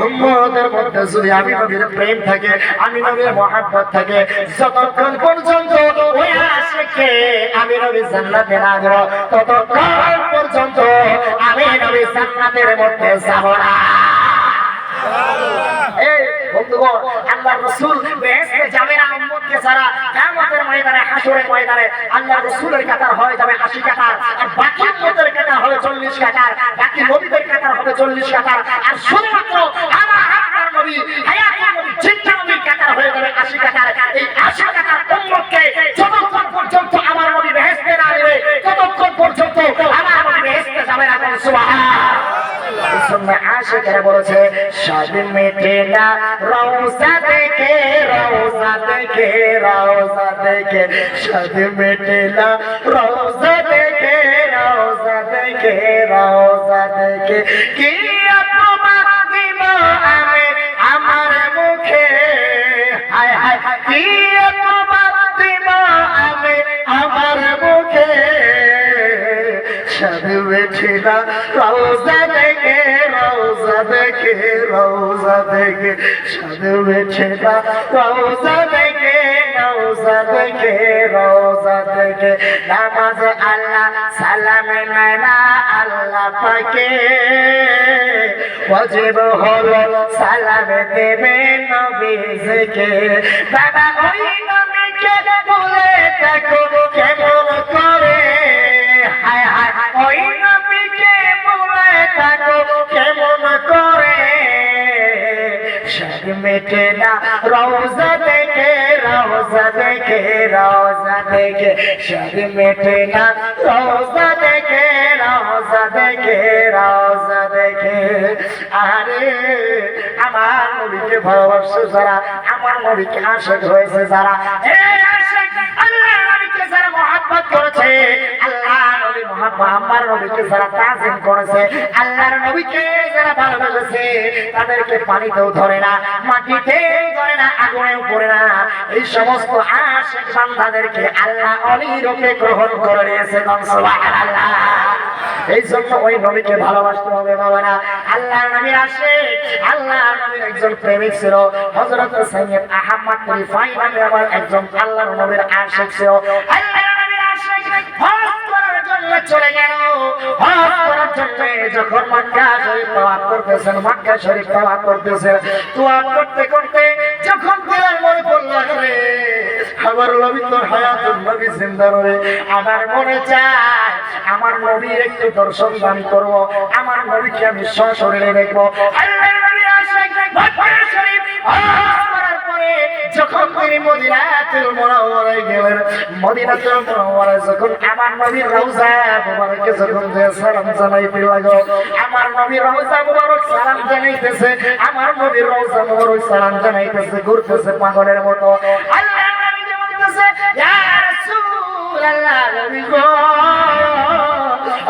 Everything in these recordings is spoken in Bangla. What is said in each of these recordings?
উম্মতের মধ্যে যদি আমি নবীর প্রেম থাকে, আমি নবীর মহব্বত থাকে, যতক্ষণ পর্যন্ত ওই আশিককে আমি নবী জান্নাতে না দেব, ততক্ষণ পর্যন্ত আমি নবী জান্নাতের মধ্যে যাব না। এই বন্ধুগণ, আল্লাহর রাসূল বেহেশতে যাবে না উম্মতকে ছাড়া। কিয়ামতের ময়দানে, হাসরের ময়দানে আল্লাহর রাসূলের কাতার হয়ে যাবে 80 কাতার, আর বাকি উম্মতের কাতার হবে 40 কাতার, বাকি নবীদের কাতার হবে 40 কাতার, আর শুধুমাত্র আমার আপনার নবী হায়াতুল নবী জিন্দা নবীর কাতার হয়ে যাবে 80 কাতার। এই 80 কাতার উম্মতকে যতক্ষণ পর্যন্ত আমার নবী বেহেশতে না নেবে, ততক্ষণ পর্যন্ত আমার নবী বেহেশতে যাবে না। সুন্নাহ আশিকরা বলেছে, শাদ মেটে না রওজা দেখে, রওজা দেখে, রওজা দেখে, শাদ মেটে না রওজা দেখে, রওজা দেখে, রওজা দেখে, কি অপমান দিব আমি আমার মুখে, হায় হায় কি অপমান দিব আমি আমার মুখে, শাদ মেটে না রওজা দেখে, রওজা দেখে, রওজা দেখে, শাদ মেটে না রওজা দেখে, রওজা দেখে, রওজা দেখে, নামাজ আল্লাহ সালাম নেয় না আল্লাহ পাকে, ওয়াজিব হলো সালাম দেবে নবীকে। বাবা ওই নবীকে বলে থাকো কেমন করে, হায় হায় ওই নবীকে বলে থাকো কেমন করে, শাদ মেটে না রওজা দেখে, রওজা দেখে, রওজা দেখে, শাদ মেটে না রওজা দেখে, রওজা দেখে, রওজা দেখে। আরে আমার নবীকে ভালোবাসে যারা, আমার নবীকে আশিক হয়েছে যারা, এই আশিক আল্লাহ নবীকে যারা মহব্বত করেছে, আল্লাহ নবী মুহাম্মদ নবীকে যারা তাজিম করেছে, আল্লাহর নবীকে যারা ভালোবেসেছে, তাদেরকে পানিতেও ধরে না, মাটিতেও ধরে না, আগুনেও পড়ে না। এই সমস্ত আশিক বান্দাদেরকে আল্লাহ ওলি রূপে গ্রহণ করে নিয়েছে। সুবহানাল্লাহ। এই জন্য ওই নবীকে ভালোবাসতে হবে বাবারা। আল্লাহর নবীর আশিক, আল্লাহর নবীর একজন প্রেমিক ছিল হযরত সৈয়দ আহমদ রিফাই নামে আমার একজন আল্লাহর নবীর আশিক ছিল। আল্লাহর নবীর আশিক হজ করার জন্য চলে গেল। হজ করার জন্য যখন মক্কা শরীফ তাওয়াফ করতেছেন, মক্কা শরীফ তাওয়াফ করতেছেন, তাওয়াফ করতে করতে যখন দিলের মনে পড়ল, রে আমার নবী তো হায়াতুল নবী জিন্দা রয়ে, আমার মনে চায় আমার নবীর একটু দর্শন দান করব, আমার নবীকে আমি সশরীরে দেখব। আল্লাহর নবী আশিক মক্কা শরীফ হজ করার পরে যখন তিনি মদিনাতুল মুনাওয়ারায় গেলেন, মদিনাতুল মুনাওয়ারায় যখন আমার নবীর রওজা মুবারকে যখন সালাম জানাইতে লাগলো, আমার নবীর রওজা মুবারক সালাম জানাইতেছে, আমার নবীর রওজা মুবারক সালাম জানাইতেছে, ঘুরতেছে পাগলের মতো। আল্লাহর নবী যে বলতেছে, ইয়া রাসূলুল্লাহ, নবী গো,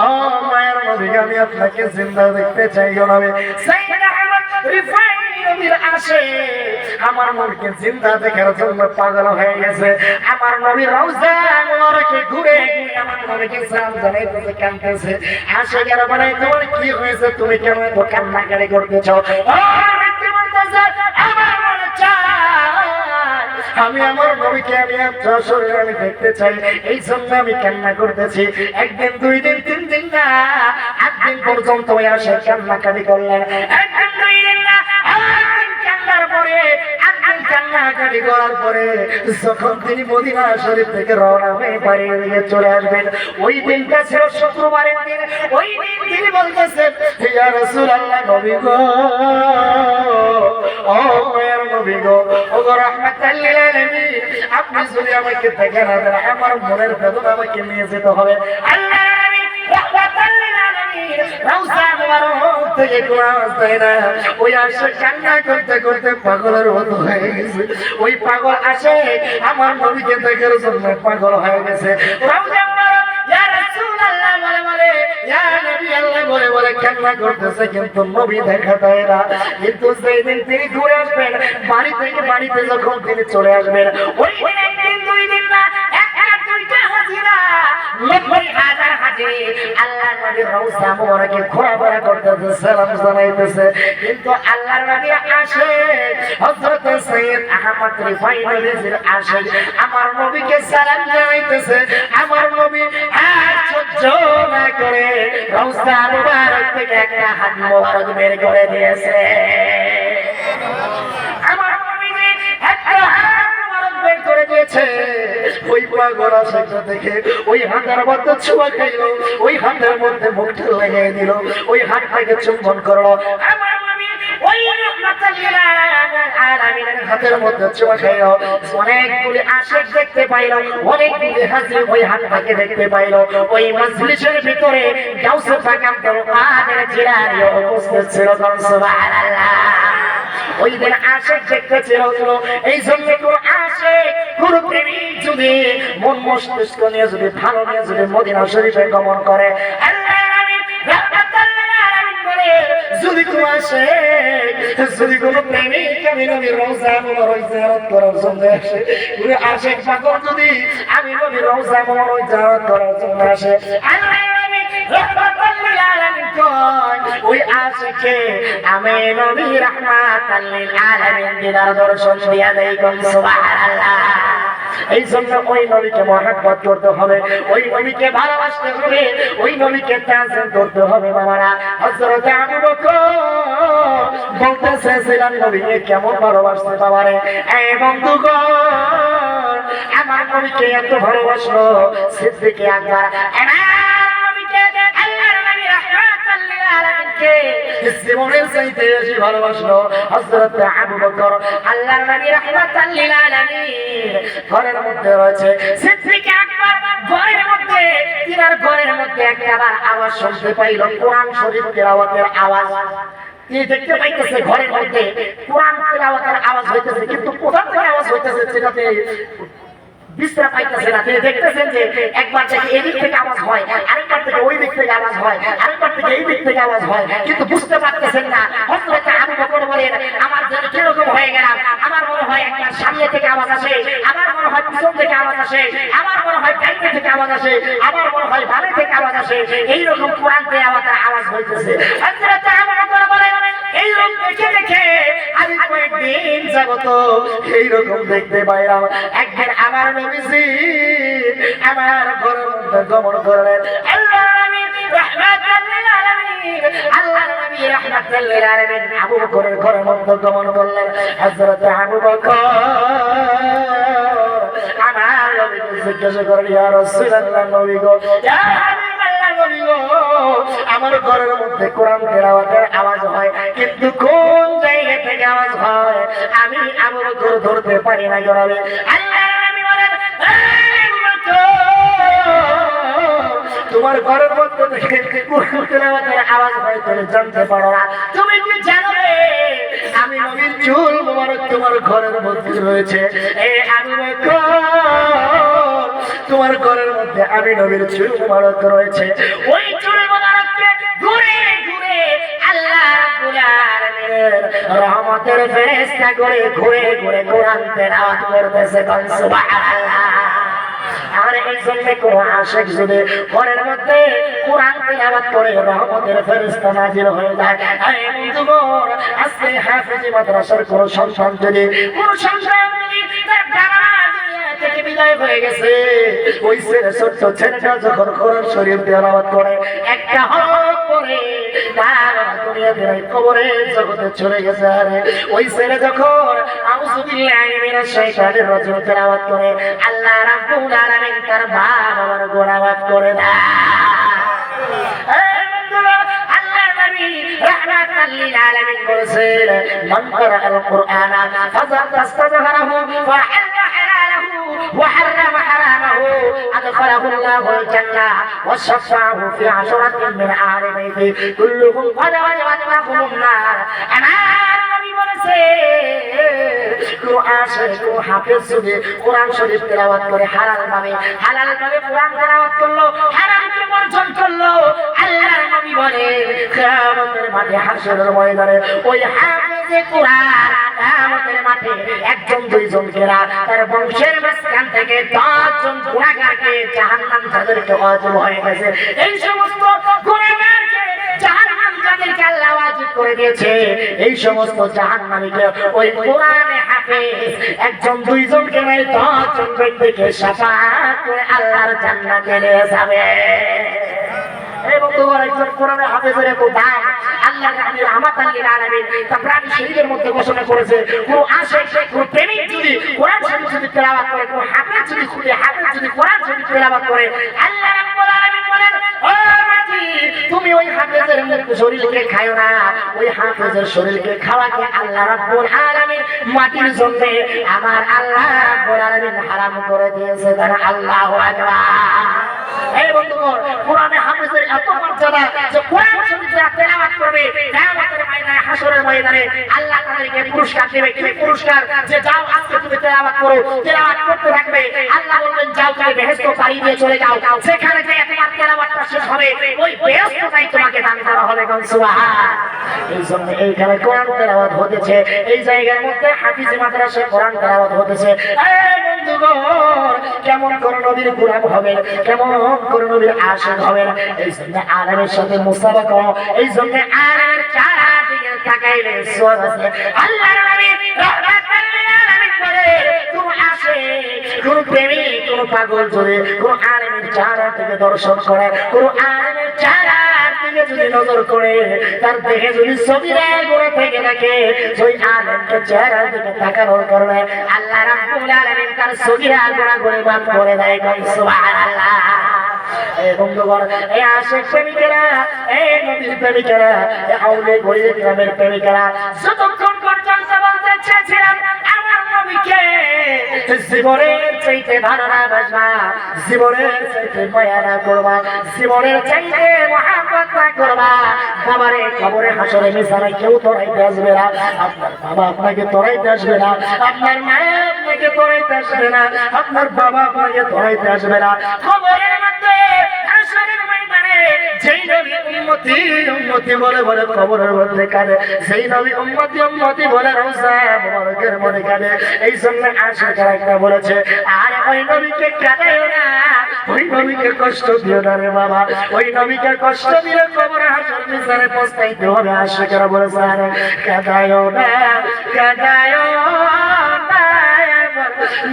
ও মায়ের নবী, আমি আপনাকে জিন্দা দেখতে চাই গো নবী। সাইয়েদ আহমদ রিফাই নবীর আশিক আমার নবীকে জিন্দা দেখার জন্য পাগল হয়ে গেছে। আমার নবীর রওজা মুবারকে ঘুরে ঘুরে আমার নবীকে সালাম জানাইতেছে, কাঁদতেছে। আশিকেরা বলে, তোমার কি হয়েছে, তুমি কেন এত কান্নাকাটি করতেছো? ও ব্যক্তি বলতেছে, আমার মনে চায় আমি আমার নবীকে আমি সশরীরে আমি দেখতে চাই, এই জন্য আমি কান্না করতেছি। একদিন, দুই দিন, তিন দিন না, 8 দিন পর্যন্ত ওই আশিক কান্নাকাটি করলেন। একদিন, দুই দিন না, 8 দিন কান্নার পরে, 8 দিন কান্নাকাটি করার পরে যখন তিনি মদিনা শরীফ থেকে রওনা হয়ে বাড়ির দিকে চলে আসবেন, ওই দিনটা ছিল শুক্রবারের দিন। ওই দিন তিনি বলতেছেন, ইয়া রাসূলুল্লাহ, নবী গো, ও মায়ের নবী গো, ও গো রাহমাতাল লিল আলামিন, আপনি যদি আমাকে দেখে না দেন, আমার মনের বেদনা আমাকে নিয়ে যেতে হবে। আল্লাহর নবী রাহমাতাল লিল আলামিন রওজা মুবারক থেকে কোন আওয়াজ দেয় না। ওই আশিক কান্না করতে করতে পাগলের মতো হয়ে গেছে। ওই পাগল আশিক আমার নবীকে দেখার জন্য পাগল হয়ে গেছে। রওজা মুবারক ইয়া রাসূলুল্লাহ বলে বলে, ইয়া নবী আল্লাহ বলে বলে কান্না করতেছে, কিন্তু নবী দেখা দেয় না। কিন্তু সেই দিন তিনি ঘুরে আসবেন, বাড়ি থেকে বাড়িতে যখন তিনি চলে আসবেন, ওই দিন, একদিন, দুই দিন না, একটা দুইটা হাজিরা 90,000 হাজি আল্লাহর নবীর রওজা মুবারকে ঘোরাফেরা করতেছে, সালাম জানাইতেছে। কিন্তু আল্লাহর নবী আশিক হযরত সৈয়দ আহমদ রিফাই নবীর আশিক আমার নবীকে সালাম জানাইতেছে। আমার নবী আর সহ্য না করে রওজা মুবারক থেকে একটা হাত মোবারক বের করে দিয়েছে। আমার নবীজি একটা হাত মোবারক বের করে দিয়েছে। ওই পাগল আশিকটা দেখে ওই হাতের মধ্যে ছোঁয়া খাইলো, ওই হাতের মধ্যে মুখটা লাগিয়ে দিল, ওই হাতটাকে চুম্বন করলো। আমার নবী ওই হাতের মধ্যে ছোঁয়া খাইলো। অনেকগুলি আশিক দেখতে পাইলো, অনেকগুলি হাজি ওই হাতটাকে দেখতে পাইলো। ওই মজলিসের ভিতরে গাউসে পাক আব্দুল কাদের জিলানী উপস্থিত ছিল। সুবহানাল্লাহ। ওই দিন আশিক দেখতে ছিল। এই জন্য কোন আশিক কোন প্রেমিক যদি মন মস্তিষ্ক নিয়ে যদি ভালো নিয়ে যদি মদিনা শরীফে গমন করে, আল্লাহর নবী রাহমাতুল লিল আলামিন বলে যদি কোন আশিক যদি কোন প্রেমিক আমি নবীর রওজা মুবারক জিয়ারত করার জন্য আসে, ওই আশিক পাগল যদি আমি নবীর রওজা মুবারক জিয়ারত করার জন্য আসে, আল্লাহর নবী রাহমাতুল লিল আলামিন কয় ওই আশিককে আমি নবী রাহমাতুল লিল আলামিন দিদার দর্শন দিয়া দেই। সুবহানাল্লাহ। এই জন্য ওই নবীকে মহব্বত করতে হবে, ওই নবীকে ভালোবাসতে হবে, ওই নবীকে তাজিম করতে হবে। বাবারা, হযরত আবু বকর বলতেছিলেন নবীকে কেমন ভালোবাসতে বাবারে। এই বন্ধুগণ, আমার নবীকে এত ভালোবাসলো সিদ্দিক আকবর। জীবনের চাইতে বেশি ভালোবাসলো হযরত আবু বকর। আল্লাহর নবী রাহমাতুল লিল আলামিন ঘরের মধ্যে রয়েছে, সিদ্দিক আকবর ঘরের মধ্যে, তিনার ঘরের মধ্যে একবার আওয়াজ শুনতে পাইল, কোরআন শরীফ তেলাওয়াতের আওয়াজ। তিনি দেখতে পাইতেছে ঘরের মধ্যে কোরআন তেলাওয়াতের আওয়াজ হইতেছে, কিন্তু কোথা থেকে আওয়াজ হইতেছে সেটাতে বিশ্রাম পাইতেছে না। তিনি দেখতেছেন যে একবার থেকে এই দিক থেকে আওয়াজ হয়, আরেকবার থেকে ওই দিক থেকে আওয়াজ হয়, আরেকবার থেকে এই দিক থেকে আওয়াজ হয়, কিন্তু বুঝতে পারতেছেন না। হযরত আবু বকর বলেন আমার যেন কিরকম হয়ে গেলাম, আমার মনে হয় একবার সামনে থেকে আওয়াজ আসে, আমার মনে হয় পিছন থেকে আওয়াজ আসে, আমার মনে হয় ডাইনে থেকে আওয়াজ আসে, আমার মনে হয় বামে থেকে আওয়াজ আসে, এইরকম কোরআন তেলাওয়াতের আওয়াজ হইতেছে। হযরত আবু বকর বলেন এইরকম দেখে দেখে আমি কয়েকদিন যাবত এইরকম দেখতে পাইলাম। একদিন আমার নবীজি আমার ঘরের মধ্যে গমন করলেন। আল্লাহর নবী রাহমাতুল লিল আলামিন, আল্লাহর নবী রাহমাতুল লিল আলামিন আবু বকরের ঘরের মধ্যে গমন করলেন। হযরত আবু বকর আমার নবীকে জিজ্ঞাসা করলেন, ইয়া রাসূলুল্লাহ, নবী গো, ইয়া হাবিবাল্লাহ, নবী গো, আমার ঘরের মধ্যে কোরআন তেলাওয়াতের আওয়াজ হয়, কিন্তু কোন জায়গা থেকে আওয়াজ হয় আমি আবু বকর ধরতে পারি না। জনাবে আল্লাহর নবী বলেন, আবু বকর, তোমার ঘরের মধ্যে থেকে কোরআন তেলাওয়াতের আওয়াজ হয় তুমি জানতে পারো না। তুমি কি জানো রে আমি নবীর চুল মোবারক তোমার ঘরের মধ্যে রয়েছে। এই আবু বকর, তোমার ঘরের মধ্যে আমি নবীর চুল মোবারক রয়েছে। ওই চুল মোবারককে ঘুরে ঘুরে আল্লাহ রাব্বুল আলামিনের রহমতের ফেরেশতা করে ঘুরে ঘুরে কোরআন তেলাওয়াত করতেছে। সুবহানাল্লাহ। আর এই জন্য কোন আশিক যদি ঘরের মধ্যে কোরআন তেলাওয়াত করে রহমতের ফেরেশতা নাজিল হয়ে যায়। এই বন্ধুগণ, আজকে হাফেজি মাদ্রাসার কোন সন্তান যদি তার বাবা দুনিয়া থেকে বিদায় হয়ে গেছে, ওই ছোট্ট ছেলেটা যখন কোরআন শরীফ তেলাওয়াত করে একটা হরফ পড়ে তার দুনিয়া থেকে কবরের জগতে চলে গেছে। আর ওই ছেলে যখন আউযু বিল্লাহি মিনাশ শাইতানির রাজিম তেলাওয়াত করে আল্লাহ রাব্বুল আলামিন তার বাবার গুনাহ মাফ করে দেয়। আল্লাহর নবী রাহমাতুল লিল আলামিন বলেছেন, মান ক্বারাআল কুরআনা ফাযাতাস্তাযহারাহু ওয়া হাল্লা হালালাহু ওয়া হারামা হারামাহু আদখালাহু আল্লাহুল জান্নাহ ওয়া শাফাআহু ফি আশরাতিন মিন আহলি বাইতি কুল্লুহুম ক্বাদ ওয়াজাবাত লাহুমুন নার। আমার নবী বলেছেন হাফেজ যদি কোরআন শরীফ তেলাওয়াত করে হালাল ভাবে কোরআন তেলাওয়াত করলো, হারামকে বর্জন করলো, আল্লাহর নবী বলে কিয়ামতের মাঠে হাশরের ময়দানে ওই হাফেজে কোরআন কিয়ামতের মাঠে একজন দুইজনকে না, তার বংশের মাঝখান থেকে 10 জন গুনাহগারকে জাহান্নাম যাদেরকে ওয়াজিব হয়ে গেছে, এই সমস্ত গুনাহগারকে জাহান্নাম যাদেরকে আল্লাহ ওয়াজিব করে দিয়েছে, এই সমস্ত জাহান্নামীকে ওই কোরআনে হাফেজ একজন দুইজনকে নয় 10 জন ব্যক্তিকে শাফাআত করে আল্লাহর জান্নাতে নিয়ে যাবে। এবং তোমার একজন কোরআনে হাফেজের এত দাম, আল্লাহ রাব্বুল আলামিন তাবরানী শরীফের মধ্যে ঘোষণা করেছে, কোন আশিক কোন প্রেমিক যদি কোরআন শরীফ যদি তেলাওয়াত করে, কোন হাফেজ যদি হাফেজ যদি কোরআন শরীফ তেলাওয়াত করে, আল্লাহ রাব্বুল আলামিন বলেন, ও মাটি তুমি ওই হাফেজের শরীরকে খাও না, ওই হাফেজের শরীরকে খাওয়াকে আল্লাহ রাব্বুল আলামিন মাটির জন্য আমার আল্লাহ রাব্বুল আলামিন হারাম করে দিয়েছে। কারণ আল্লাহু আকবার। এই বন্ধুগণ, কোরআনে হাফেজের এত মর্যাদা যে কোরআন শরীফ যারা তেলাওয়াত করবে কিয়ামতের ময়দানে, হাসরের ময়দানে আল্লাহ তাদেরকে পুরস্কার দেবে। কি পুরস্কার? যে যাও আজকে তুমি তেলাওয়াত করো, তেলাওয়াত করতে থাকবে, আল্লাহ বলবেন যাও তুমি বেহেশত পাড়ি দিয়ে চলে যাও, সেখানে যে তোমার তেলাওয়াতটা শেষ হবে ওই বেহেশতটাই তোমাকে দান করা হবে। সুবহান। এই জন্য এইখানে কোরআন তেলাওয়াত হতেছে, এই জায়গার মধ্যে হাফিজ মাদ্রাসায় কোরআন তেলাওয়াত হতেছে। এই বন্ধুগণ, কেমন করে নবীর গোলাম হবেন, কেমন করে নবীর আশিক হবেন, এই জন্য আলেমের সাথে মুসাফা করো। এই জন্য আলেমের চারদিকে তাকাইলে সওয়াব আছে। আল্লাহর নবী রাহমাতুল লিল আলামিন বলে, তুমি আশিক, কোন প্রেমিক, কোন পাগল যদি কোন আলেমের চারদিকে দর্শন করে, কোন আলেমের চারদিকে যদি নজর করে, তার দেখে যদি সগীরা গুনাহ থেকে থাকে, ওই আলেমকে চারদিকে তাকানোর কারণে আল্লাহ রাব্বুল আলামিন তার সগীরা গুনাহগুলো মাফ করে দেয়। সুবহানাল্লাহ। এই বন্ধুগণ, এই আশিক প্রেমিকেরা, এই নবীর প্রেমিকেরা, এই আউলিয়া গরিব গ্রামের প্রেমিকেরা, যতক্ষণ পর্যন্ত বলতে চেয়েছিলাম আমার নবীকে জীবনের চাইতে ভালো না বাসবা, জীবনের চাইতে মায়া না করবা, জীবনের চাইতে মহব্বত না করবা, বাবারে কবরে হাসরে মিজানে কেউ তোরাইতে আসবে না, আপনার বাবা আপনাকে তোরাইতে আসবে না, আপনার মা আপনাকে তোরাইতে আসবে না, আপনার বাবা আপনাকে তোরাইতে আসবে না। কবরের মধ্যে হাসরের ময়দানে যেই নবী উম্মতি উম্মতি বলে বলে কবরের মধ্যে কাঁদে, সেই নবী উম্মতি উম্মতি বলে রওজা মুবারকের মধ্যে কাঁদে। এই জন্য আশিকরা একটা বলেছে, আর ওই নবীকে কাঁদায়ও না, ওই নবীকে কষ্ট দিও না রে বাবা, ওই নবীকে কষ্ট দিলে কবরে হাসর মিজানে পৌঁছাইতে হবে। আশিকরা বলেছে, আরে কাঁদায়ও না, কাঁদায়ও না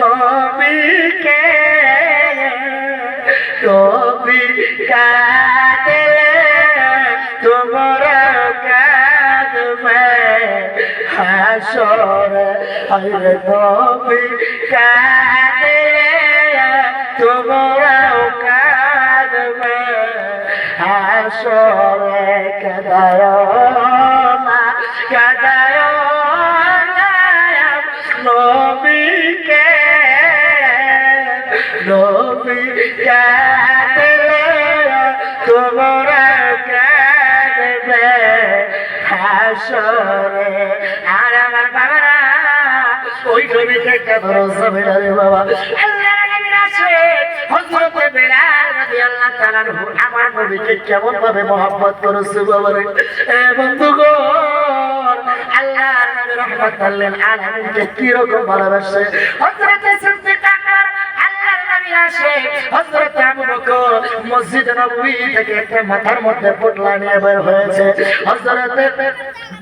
নবীকে, নবী কাঁদলে তোমরা কাঁদবে হাসরে, আরে নবী কাঁদলে তোমরাও কাঁদবে হাসরে। কাঁদায়ও না, কাঁদায়ও না নবীকে, নবী কাঁদলে তোমরা কাঁদবে হাসরে। আর আমার বাবারা, ওই নবীকে কাঁদানো যাবে না রে বাবা। আল্লাহর নবীর আশিক হযরত বেলাল রাদিয়াল্লাহু তাআলা আনহু আমার নবীকে কেমন ভাবে মহব্বত করেছে বাবারে। এ বন্ধুগণ, আল্লাহর নবী রাহমাতুল লিল আলামিনকে কি রকম ভালোবাসে। হযরত সিদ্দিক আকবর আল্লাহর নবীর আশিক, হযরত আবু বকর মসজিদ নববী থেকে একটা মাথার মধ্যে পোটলা নিয়ে বের হয়েছে, হযরত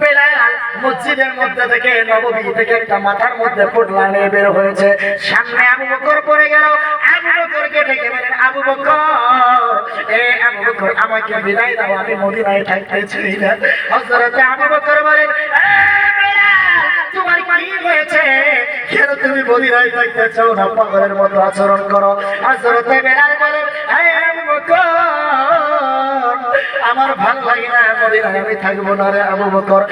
বেলাল মসজিদের মধ্যে থেকে নববী থেকে একটা মাথার মধ্যে পোটলা নিয়ে বের হয়েছে। সামনে আবু বকর পড়ে গেল, আবু বকরকে ডেকে বলেন, আবু বকর, এ আবু বকর আমাকে বিদায় দাও, আমি মদিনায় থাকতে চাই না। হযরত আবু বকর বলেন, এ বেলাল তোমার কি হয়েছে, কেন তুমি মদিনায় থাকতে চাও না, পাগলের মতো আচরণ করো। হযরত বেলাল বলেন, এ আবু বকর আমার ভালো লাগে না, মদিনায় আমি থাকবো না রে আবু বকর।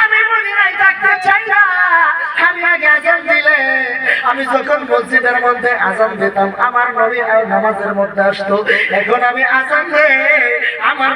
আমি মদিনায় থাকতে চাই না, আমি আগে আজান দিলে, আমি যখন মসজিদের মধ্যে আজান দিতাম আমার নবী নামাজের মধ্যে আসতো, এখন আমি আজান দেই আমার